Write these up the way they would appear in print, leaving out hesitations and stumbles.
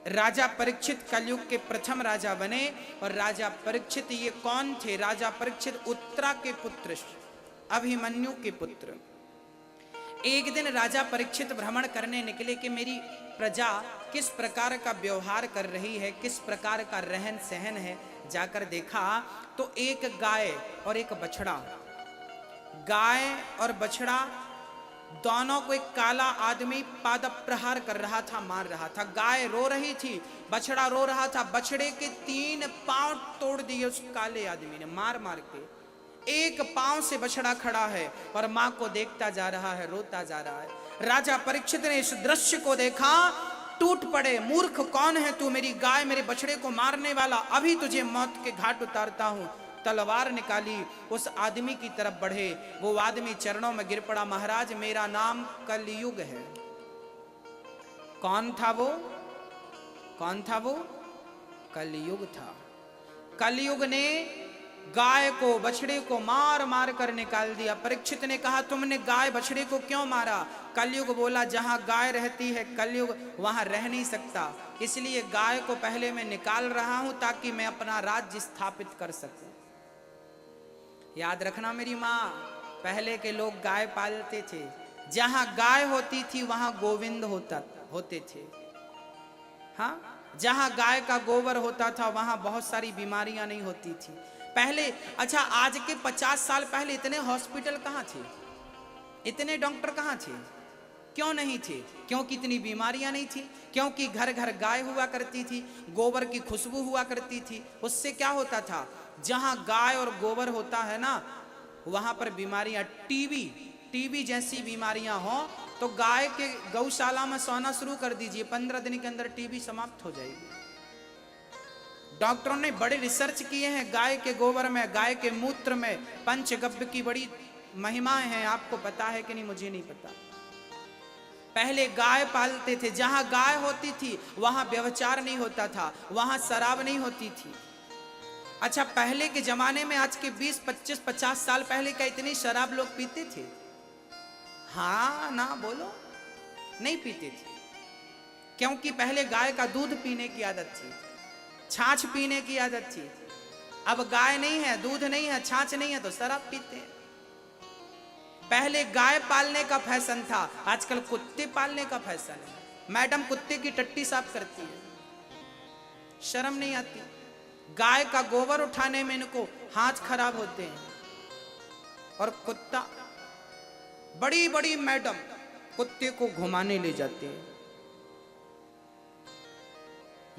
राजा परीक्षित कलयुग के प्रथम राजा बने। और राजा परीक्षित ये कौन थे? राजा परीक्षित उत्तरा के पुत्र, अभिमन्यु के पुत्र। एक दिन राजा परीक्षित भ्रमण करने निकले कि मेरी प्रजा किस प्रकार का व्यवहार कर रही है, किस प्रकार का रहन सहन है। जाकर देखा तो एक गाय और एक बछड़ा, गाय और बछड़ा दोनों को एक काला आदमी पाद प्रहार कर रहा था, मार रहा था। गाय रो रही थी, बछड़ा रो रहा था। बछड़े के 3 पांव तोड़ दिए उस काले आदमी ने मार मार के। एक पांव से बछड़ा खड़ा है और मां को देखता जा रहा है, रोता जा रहा है। राजा परीक्षित ने इस दृश्य को देखा, टूट पड़े। मूर्ख कौन है तू? मेरी गाय मेरे बछड़े को मारने वाला, अभी तुझे मौत के घाट उतारता हूं। तलवार निकाली, उस आदमी की तरफ बढ़े। वो आदमी चरणों में गिर पड़ा, महाराज मेरा नाम कलयुग है। कौन था वो? कौन था वो? कलयुग था। कलयुग ने गाय को बछड़े को मार मार कर निकाल दिया। परीक्षित ने कहा तुमने गाय बछड़े को क्यों मारा? कलयुग बोला जहां गाय रहती है कलयुग वहां रह नहीं सकता, इसलिए गाय को पहले मैं निकाल रहा हूं ताकि मैं अपना राज्य स्थापित कर सकूं। याद रखना मेरी माँ, पहले के लोग गाय पालते थे, जहां गाय होती थी वहां गोविंद होते थे। हाँ, जहां गाय का गोबर होता था वहां बहुत सारी बीमारियां नहीं होती थी पहले। अच्छा, आज के 50 साल पहले इतने हॉस्पिटल कहां थे, इतने डॉक्टर कहां थे? क्यों नहीं थे? क्योंकि इतनी बीमारियां नहीं थी, क्योंकि घर घर गाय हुआ करती थी, गोबर की खुशबू हुआ करती थी। उससे क्या होता था, जहां गाय और गोबर होता है ना वहां पर बीमारियां, टीबी जैसी बीमारियां हो तो गाय के गौशाला में सोना शुरू कर दीजिए, 15 दिन के अंदर टीबी समाप्त हो जाएगी। डॉक्टरों ने बड़े रिसर्च किए हैं गाय के गोबर में, गाय के मूत्र में पंचगव्य की बड़ी महिमाएं हैं। आपको पता है कि नहीं मुझे नहीं पता। पहले गाय पालते थे, जहां गाय होती थी वहां व्यभिचार नहीं होता था, वहां शराब नहीं होती थी। अच्छा, पहले के जमाने में, आज के 20, 25, 50 साल पहले क्या इतनी शराब लोग पीते थे? हाँ ना बोलो, नहीं पीते थे, क्योंकि पहले गाय का दूध पीने की आदत थी, छाछ पीने की आदत थी। अब गाय नहीं है, दूध नहीं है, छाछ नहीं है तो शराब पीते हैं। पहले गाय पालने का फैशन था, आजकल कुत्ते पालने का फैशन है। मैडम कुत्ते की टट्टी साफ करती है, शर्म नहीं आती। गाय का गोबर उठाने में इनको हाथ खराब होते हैं। और कुत्ता, बड़ी बड़ी मैडम कुत्ते को घुमाने ले जाते हैं।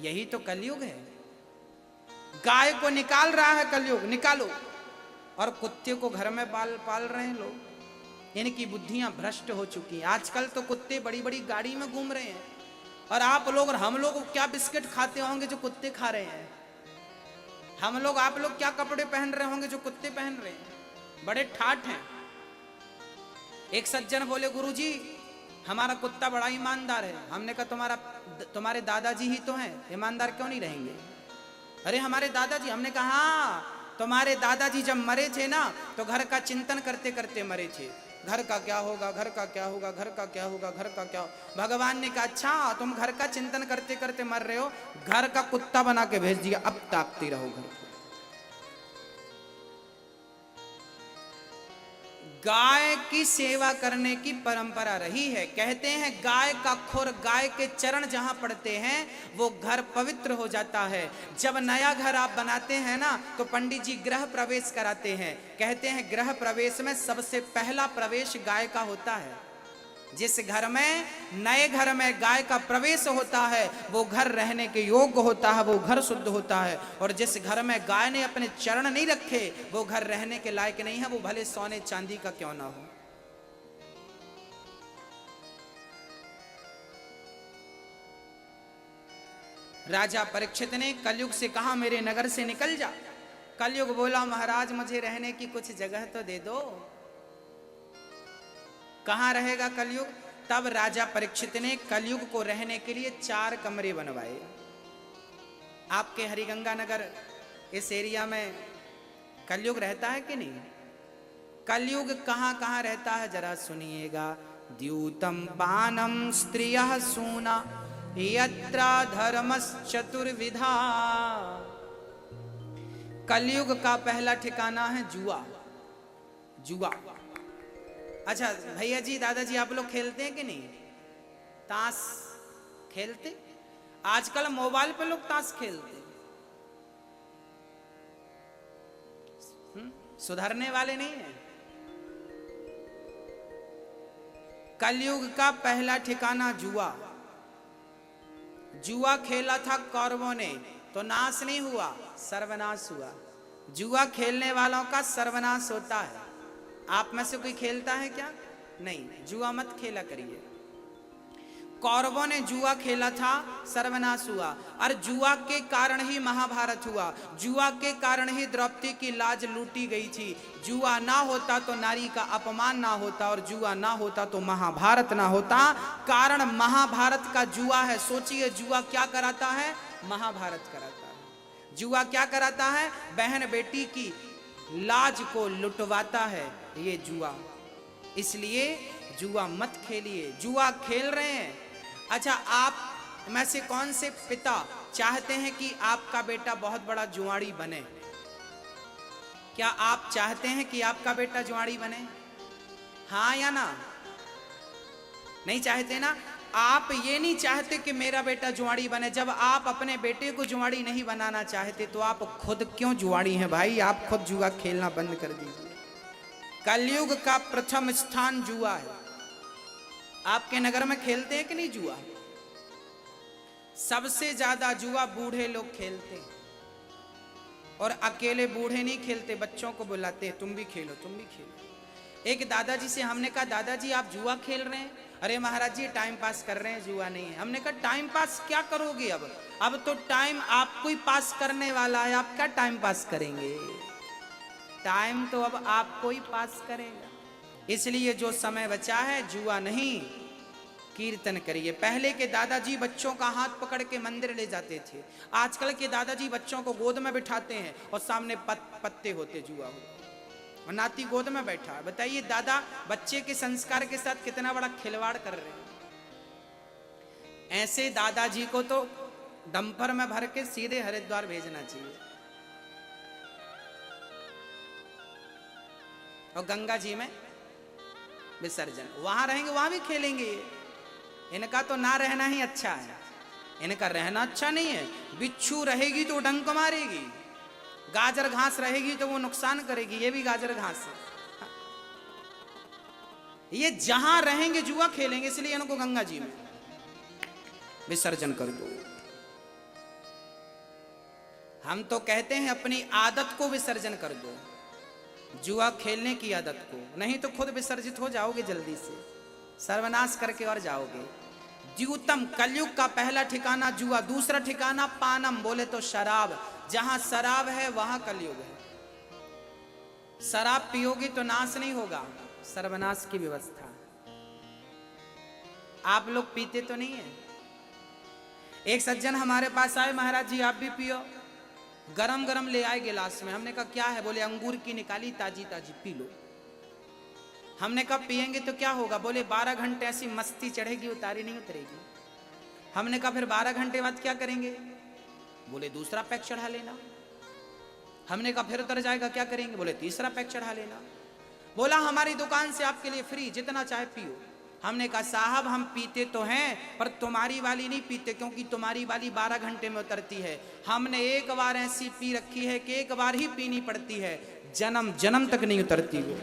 यही तो कलयुग है। गाय को निकाल रहा है कलयुग, निकालो, और कुत्ते को घर में पाल रहे हैं लोग। इनकी बुद्धियां भ्रष्ट हो चुकी हैं। आजकल तो कुत्ते बड़ी बड़ी गाड़ी में घूम रहे हैं, और आप लोग और हम लोग क्या बिस्किट खाते होंगे जो कुत्ते खा रहे हैं? हम लोग, आप लोग क्या कपड़े पहन रहे होंगे जो कुत्ते पहन रहे हैं? बड़े ठाठ हैं। एक सज्जन बोले गुरुजी हमारा कुत्ता बड़ा ईमानदार है। हमने कहा तुम्हारे दादाजी ही तो हैं, ईमानदार क्यों नहीं रहेंगे? अरे हमारे दादाजी। हमने कहा हाँ, तुम्हारे दादाजी जब मरे थे ना तो घर का चिंतन करते करते मरे थे। घर का क्या होगा, घर का क्या होगा, घर का क्या होगा, घर का क्या होगा। भगवान ने कहा अच्छा तुम घर का चिंतन करते करते मर रहे हो, घर का कुत्ता बना के भेज दिया, अब ताकते रहो घर को। गाय की सेवा करने की परंपरा रही है। कहते हैं गाय का खुर, गाय के चरण जहां पड़ते हैं वो घर पवित्र हो जाता है। जब नया घर आप बनाते हैं ना तो पंडित जी गृह प्रवेश कराते हैं। कहते हैं गृह प्रवेश में सबसे पहला प्रवेश गाय का होता है। जिस घर में, नए घर में गाय का प्रवेश होता है वो घर रहने के योग्य होता है, वो घर शुद्ध होता है। और जिस घर में गाय ने अपने चरण नहीं रखे वो घर रहने के लायक नहीं है, वो भले सोने चांदी का क्यों ना हो। राजा परीक्षित ने कलयुग से कहा मेरे नगर से निकल जा। कलयुग बोला महाराज मुझे रहने की कुछ जगह तो दे दो। कहां रहेगा कलयुग? तब राजा परीक्षित ने कलयुग को रहने के लिए 4 कमरे बनवाए। आपके हरिगंगानगर इस एरिया में कलयुग रहता है कि नहीं? कलयुग कहां कहां रहता है जरा सुनिएगा। द्यूतम पानम स्त्रियः सूना यत्र धर्मश्चतुर्विधा। कलयुग का पहला ठिकाना है जुआ। जुआ। अच्छा भैया जी, दादाजी, आप लोग खेलते हैं कि नहीं? ताश खेलते? आजकल मोबाइल पे लोग ताश खेलते। सुधरने वाले नहीं है। कलयुग का पहला ठिकाना जुआ। जुआ खेला था कौरवों ने तो नाश नहीं हुआ, सर्वनाश हुआ। जुआ खेलने वालों का सर्वनाश होता है। आप में से कोई खेलता है क्या? नहीं, जुआ मत खेला करिए। कौरवों ने जुआ खेला था, सर्वनाश हुआ। और जुआ के कारण ही महाभारत हुआ। जुआ के कारण ही द्रौपदी की लाज लूटी गई थी। जुआ ना होता तो नारी का अपमान ना होता, और जुआ ना होता तो महाभारत ना होता। कारण महाभारत का जुआ है। सोचिए, जुआ क्या कराता है? महाभारत कराता है। जुआ क्या कराता है? बहन बेटी की लाज को लुटवाता है ये जुआ। इसलिए जुआ मत खेलिए। जुआ खेल रहे हैं? अच्छा, आप में से कौन से पिता चाहते हैं कि आपका बेटा बहुत बड़ा जुआड़ी बने? क्या आप चाहते हैं कि आपका बेटा जुआड़ी बने? हाँ या ना? नहीं चाहते ना? आप ये नहीं चाहते कि मेरा बेटा जुआड़ी बने। जब आप अपने बेटे को जुआड़ी नहीं बनाना चाहते तो आप खुद क्यों जुआड़ी हैं भाई? आप खुद जुआ खेलना बंद कर दीजिए। कलयुग का प्रथम स्थान जुआ है। आपके नगर में खेलते हैं कि नहीं जुआ? सबसे ज्यादा जुआ बूढ़े लोग खेलते हैं, और अकेले बूढ़े नहीं खेलते, बच्चों को बुलाते हैं, तुम भी खेलो, तुम भी खेलो। एक दादाजी से हमने कहा, दादाजी आप जुआ खेल रहे हैं? अरे महाराज जी टाइम पास कर रहे हैं, जुआ नहीं है। हमने कहा टाइम पास क्या करोगे? अब तो टाइम आपको ही पास करने वाला है, आप क्या टाइम पास करेंगे? टाइम तो अब आपको ही पास करेगा। इसलिए जो समय बचा है जुआ नहीं, कीर्तन करिए। पहले के दादाजी बच्चों का हाथ पकड़ के मंदिर ले जाते थे। आजकल के दादाजी बच्चों को गोद में बिठाते हैं और सामने पत्ते होते जुआ हो, और नाती गोद में बैठा है। बताइए दादा बच्चे के संस्कार के साथ कितना बड़ा खिलवाड़ कर रहे हैं। ऐसे दादाजी को तो डंपर में भर के सीधे हरिद्वार भेजना चाहिए, और गंगा जी में विसर्जन। वहां रहेंगे, वहां भी खेलेंगे। इनका तो ना रहना ही अच्छा है। इनका रहना अच्छा नहीं है। बिच्छू रहेगी तो डंक मारेगी, गाजर घास रहेगी तो वो नुकसान करेगी। ये भी गाजर घास है। ये जहां रहेंगे जुआ खेलेंगे, इसलिए इनको गंगा जी में विसर्जन कर दो। हम तो कहते हैं अपनी आदत को विसर्जन कर दो, जुआ खेलने की आदत को। नहीं तो खुद विसर्जित हो जाओगे, जल्दी से सर्वनाश करके और जाओगे। द्यूतम, कलयुग का पहला ठिकाना जुआ। दूसरा ठिकाना पानम, बोले तो शराब। जहां शराब है वहां कलयुग है। शराब पियोगे तो नाश नहीं होगा, सर्वनाश की व्यवस्था। आप लोग पीते तो नहीं है? एक सज्जन हमारे पास आए, महाराज जी आप भी पियो। गरम गरम ले आए गिलास में। हमने कहा क्या है? बोले अंगूर की निकाली, ताजी ताजी, पी लो। हमने कहा पिएंगे तो क्या होगा? बोले 12 घंटे ऐसी मस्ती चढ़ेगी, उतारी नहीं उतरेगी। हमने कहा फिर 12 घंटे बाद क्या करेंगे? बोले दूसरा पैक चढ़ा लेना। हमने कहा फिर उतर जाएगा, क्या करेंगे? बोले तीसरा पैक चढ़ा लेना। बोला हमारी दुकान से आपके लिए फ्री, जितना चाहे पियो। हमने कहा साहब हम पीते तो हैं, पर तुम्हारी वाली नहीं पीते, क्योंकि तुम्हारी वाली 12 घंटे में उतरती है। हमने एक बार ऐसी पी रखी है कि एक बार ही पीनी पड़ती है, जन्म जन्म तक नहीं उतरती वो।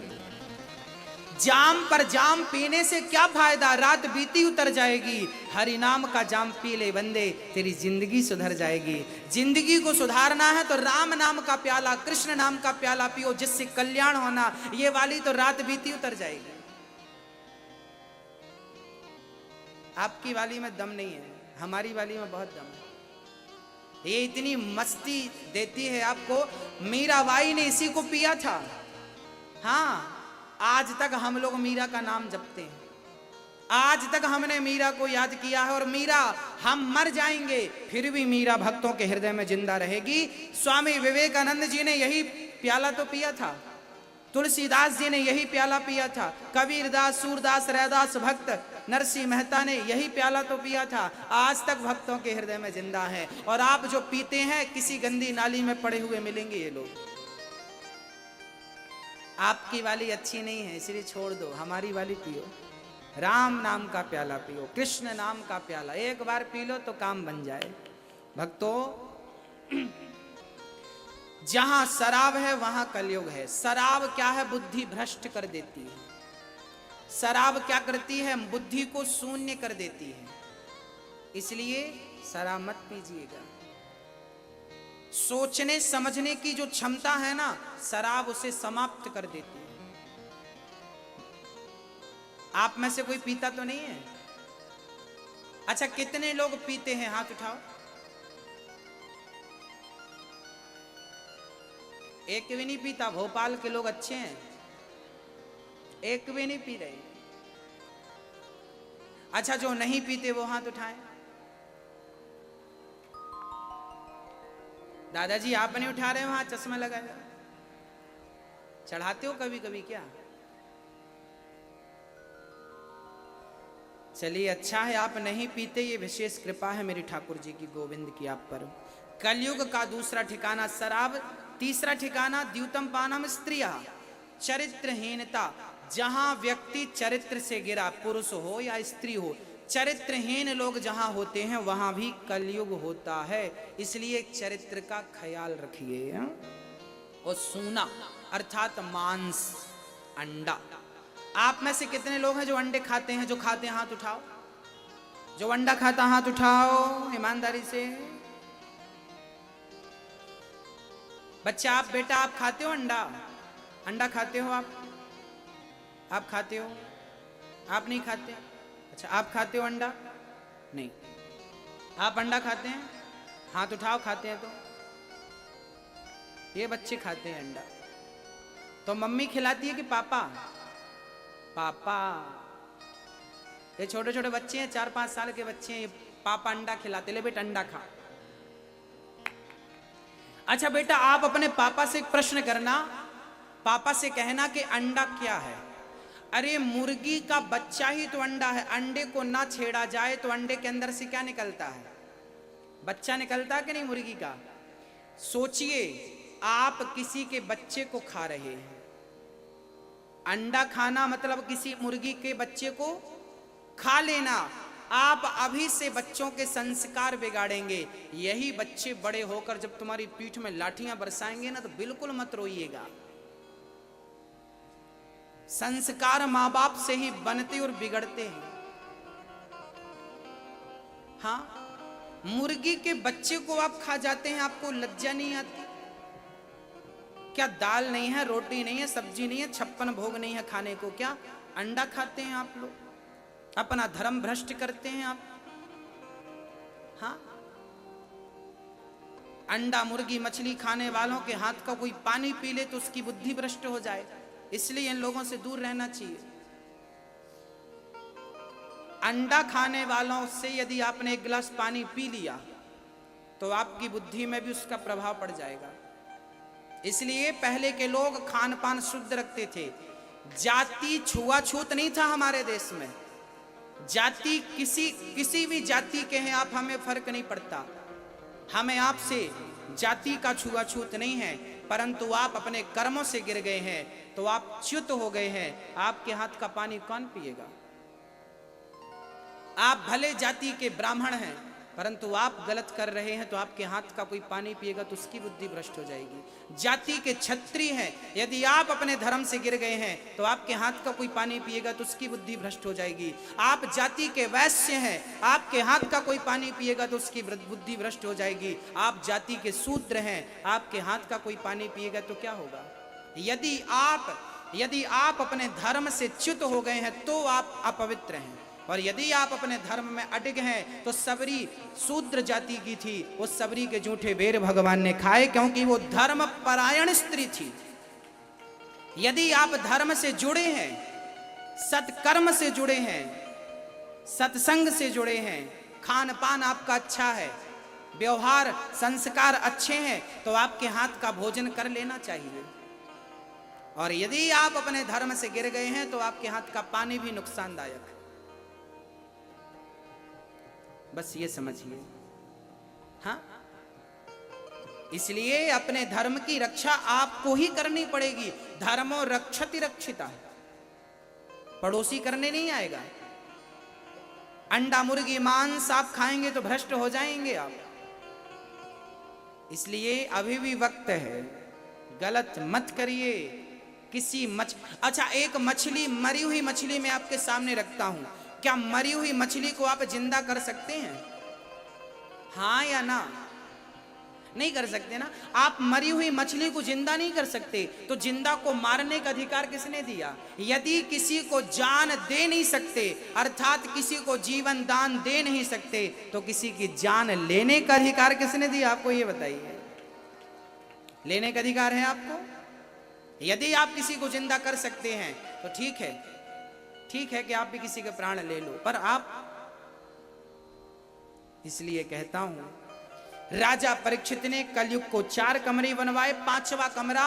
जाम पर जाम पीने से क्या फायदा? रात बीती उतर जाएगी। हरि नाम का जाम पी ले बंदे, तेरी जिंदगी सुधर जाएगी। जिंदगी को सुधारना है तो राम नाम का प्याला, कृष्ण नाम का प्याला पियो, जिससे कल्याण होना। ये वाली तो रात बीती उतर जाएगी। आपकी वाली में दम नहीं है, हमारी वाली में बहुत दम है। ये इतनी मस्ती देती है आपको। मीराबाई ने इसी को पिया था। हाँ, आज तक हम लोग मीरा का नाम जपते हैं। आज तक हमने मीरा को याद किया है, और मीरा, हम मर जाएंगे फिर भी मीरा भक्तों के हृदय में जिंदा रहेगी। स्वामी विवेकानंद जी ने यही प्याला तो पिया था, तुलसीदास जी ने यही प्याला पिया था, कबीरदास, सूरदास, रैदास भक्त नरसिंह मेहता ने यही प्याला तो पिया था, आज तक भक्तों के हृदय में जिंदा है। और आप जो पीते हैं किसी गंदी नाली में पड़े हुए मिलेंगे ये लोग। आपकी वाली अच्छी नहीं है इसलिए छोड़ दो, हमारी वाली पियो। राम नाम का प्याला पियो, कृष्ण नाम का प्याला एक बार पी लो तो काम बन जाए। भक्तों, जहां शराब है वहां कलयुग है। शराब क्या है? बुद्धि भ्रष्ट कर देती है। शराब क्या करती है? बुद्धि को शून्य कर देती है। इसलिए शराब मत पीजिएगा। सोचने समझने की जो क्षमता है ना, शराब उसे समाप्त कर देती है। आप में से कोई पीता तो नहीं है? अच्छा, कितने लोग पीते हैं? हाथ उठाओ। एक भी नहीं पीता। भोपाल के लोग अच्छे हैं, एक भी नहीं पी रहे। अच्छा, जो नहीं पीते वो हाथ उठाएं। दादाजी आप नहीं उठा रहे हो? वहां चश्मा लगाया। चढ़ाते हो कभी कभी क्या? चलिए, अच्छा है आप नहीं पीते, ये विशेष कृपा है मेरी ठाकुर जी की, गोविंद की आप पर। कलयुग का दूसरा ठिकाना शराब, तीसरा ठिकाना द्यूतम पानम स्त्रिया, चरित्रहीनता। जहां व्यक्ति चरित्र से गिरा, पुरुष हो या स्त्री हो, चरित्रहीन लोग जहां होते हैं वहां भी कलयुग होता है। इसलिए चरित्र का ख्याल रखिए। और सूना अर्थात मांस, अंडा। आप में से कितने लोग हैं जो अंडे खाते हैं? जो खाते हैं हाथ उठाओ। जो अंडा खाता हाथ उठाओ ईमानदारी से। बच्चा, आप बेटा आप खाते हो अंडा? अंडा खाते हो आप? आप खाते हो? आप नहीं खाते? अच्छा, आप खाते हो अंडा? नहीं। आप अंडा खाते हैं? हाथ उठाओ। खाते हैं तो ये बच्चे खाते हैं अंडा। तो मम्मी खिलाती है कि पापा? पापा। ये छोटे छोटे बच्चे हैं, 4-5 साल के बच्चे हैं, पापा अंडा खिलाते। ले बेटा अंडा खा। अच्छा बेटा, आप अपने पापा से एक प्रश्न करना, पापा से कहना कि अंडा क्या है। अरे मुर्गी का बच्चा ही तो अंडा है। अंडे को ना छेड़ा जाए तो अंडे के अंदर से क्या निकलता है? बच्चा निकलता है कि नहीं मुर्गी का? सोचिए, आप किसी के बच्चे को खा रहे हैं। अंडा खाना मतलब किसी मुर्गी के बच्चे को खा लेना। आप अभी से बच्चों के संस्कार बिगाड़ेंगे। यही बच्चे बड़े होकर जब तुम्हारी पीठ में लाठियां बरसाएंगे ना, तो बिल्कुल मत रोइएगा। संस्कार मां बाप से ही बनते और बिगड़ते हैं। हाँ, मुर्गी के बच्चे को आप खा जाते हैं, आपको लज्जा नहीं आती क्या? दाल नहीं है, रोटी नहीं है, सब्जी नहीं है, 56 भोग नहीं है खाने को, क्या अंडा खाते हैं आप लोग? अपना धर्म भ्रष्ट करते हैं आप। हाँ, अंडा मुर्गी मछली खाने वालों के हाथ का कोई पानी पी ले तो उसकी बुद्धि भ्रष्ट हो जाए। इसलिए इन लोगों से दूर रहना चाहिए। अंडा खाने वालों से यदि आपने एक गिलास पानी पी लिया तो आपकी बुद्धि में भी उसका प्रभाव पड़ जाएगा। इसलिए पहले के लोग खान पान शुद्ध रखते थे। जाति छुआछूत नहीं था हमारे देश में। जाति किसी भी जाति के हैं आप, हमें फर्क नहीं पड़ता। हमें आपसे जाति का छुआछूत नहीं है, परंतु आप अपने कर्मों से गिर गए हैं तो आप च्युत हो गए हैं। आपके हाथ का पानी कौन पिएगा? आप भले जाति के ब्राह्मण हैं, परंतु आप गलत कर रहे हैं तो आपके हाथ का कोई पानी पिएगा तो उसकी बुद्धि भ्रष्ट हो जाएगी। जाति के क्षत्रिय हैं, यदि आप अपने धर्म से गिर गए हैं तो आपके हाथ का कोई पानी पिएगा तो उसकी बुद्धि भ्रष्ट हो जाएगी। आप जाति के वैश्य हैं, आपके हाथ का कोई पानी पिएगा तो उसकी बुद्धि भ्रष्ट हो जाएगी। आप जाति के शूद्र हैं, आपके हाथ का कोई पानी पिएगा तो क्या होगा? यदि आप अपने धर्म से च्युत हो गए हैं तो आप अपवित्र हैं, और यदि आप अपने धर्म में अडिग हैं तो सबरी शूद्र जाति की थी, उस सबरी के जूठे बेर भगवान ने खाए क्योंकि वो धर्म परायण स्त्री थी। यदि आप धर्म से जुड़े हैं, सत्कर्म से जुड़े हैं, सत्संग से जुड़े हैं, खान पान आपका अच्छा है, व्यवहार संस्कार अच्छे हैं, तो आपके हाथ का भोजन कर लेना चाहिए। और यदि आप अपने धर्म से गिर गए हैं तो आपके हाथ का पानी भी नुकसानदायक है। बस ये समझिए। हाँ, इसलिए अपने धर्म की रक्षा आपको ही करनी पड़ेगी। धर्मो रक्षति रक्षिता, पड़ोसी करने नहीं आएगा। अंडा मुर्गी मांस आप खाएंगे तो भ्रष्ट हो जाएंगे आप। इसलिए अभी भी वक्त है, गलत मत करिए। किसी अच्छा, एक मछली, मरी हुई मछली मैं आपके सामने रखता हूं, क्या मरी हुई मछली को आप जिंदा कर सकते हैं? हाँ या ना? नहीं कर सकते ना। आप मरी हुई मछली को जिंदा नहीं कर सकते, तो जिंदा को मारने का अधिकार किसने दिया? यदि किसी को जान दे नहीं सकते, अर्थात किसी को जीवन दान दे नहीं सकते, तो किसी की जान लेने का अधिकार किसने दिया? आपको ये बताइए। लेने का अधिकार है आपको। यदि आप किसी को जिंदा कर सकते हैं तो ठीक है, ठीक है कि आप भी किसी के प्राण ले लो, पर आप, इसलिए कहता हूं, राजा परीक्षित ने कलयुग को 4 कमरे बनवाए। 5वां कमरा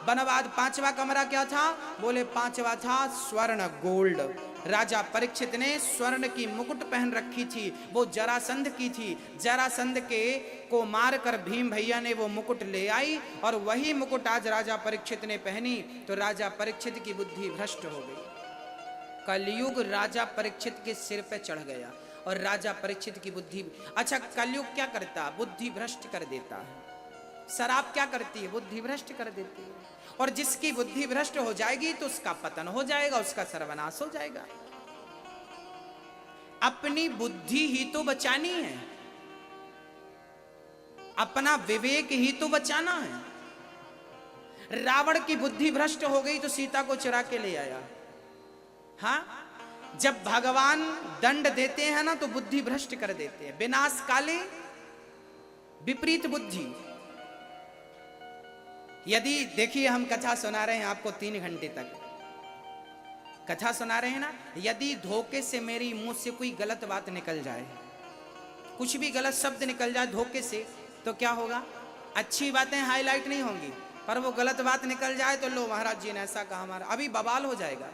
बनवा, 5वां कमरा क्या था? बोले 5वां था स्वर्ण गोल्ड। राजा परीक्षित ने स्वर्ण की मुकुट पहन रखी थी, वो जरासंध की थी। जरासंध के को मारकर भीम भैया ने वो मुकुट ले आई, और वही मुकुट आज राजा परीक्षित ने पहनी, तो राजा परीक्षित की बुद्धि भ्रष्ट हो गई। कलयुग राजा परीक्षित के सिर पे चढ़ गया, और राजा परीक्षित की बुद्धि। अच्छा, कलयुग क्या करता? बुद्धि भ्रष्ट कर देता है। शराब क्या करती है? बुद्धि भ्रष्ट कर देती है। और जिसकी बुद्धि भ्रष्ट हो जाएगी तो उसका पतन हो जाएगा, उसका सर्वनाश हो जाएगा। अपनी बुद्धि ही तो बचानी है, अपना विवेक ही तो बचाना है। रावण की बुद्धि भ्रष्ट हो गई तो सीता को चुरा के ले आया। हाँ, जब भगवान दंड देते हैं ना तो बुद्धि भ्रष्ट कर देते हैं। विनाश काले विपरीत बुद्धि। यदि देखिए, हम कथा सुना रहे हैं आपको 3 घंटे तक कथा सुना रहे हैं ना, यदि धोखे से मेरी मुंह से कोई गलत बात निकल जाए, कुछ भी गलत शब्द निकल जाए धोखे से, तो क्या होगा? अच्छी बातें हाईलाइट नहीं होंगी, पर वो गलत बात निकल जाए तो लो महाराज जी ने ऐसा कहा, हमारा अभी बवाल हो जाएगा।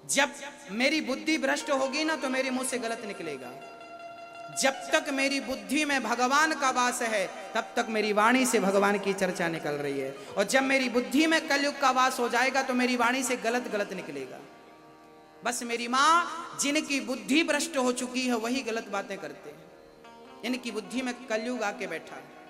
जब मेरी बुद्धि भ्रष्ट होगी ना तो मेरे मुंह से गलत निकलेगा। जब तक मेरी बुद्धि में भगवान का वास है तब तक मेरी वाणी से भगवान की चर्चा निकल रही है, और जब मेरी बुद्धि में कलयुग का वास हो जाएगा तो मेरी वाणी से गलत गलत निकलेगा। बस मेरी माँ, जिनकी बुद्धि भ्रष्ट हो चुकी है वही गलत बातें करते हैं, इनकी बुद्धि में कलयुग आके बैठा है।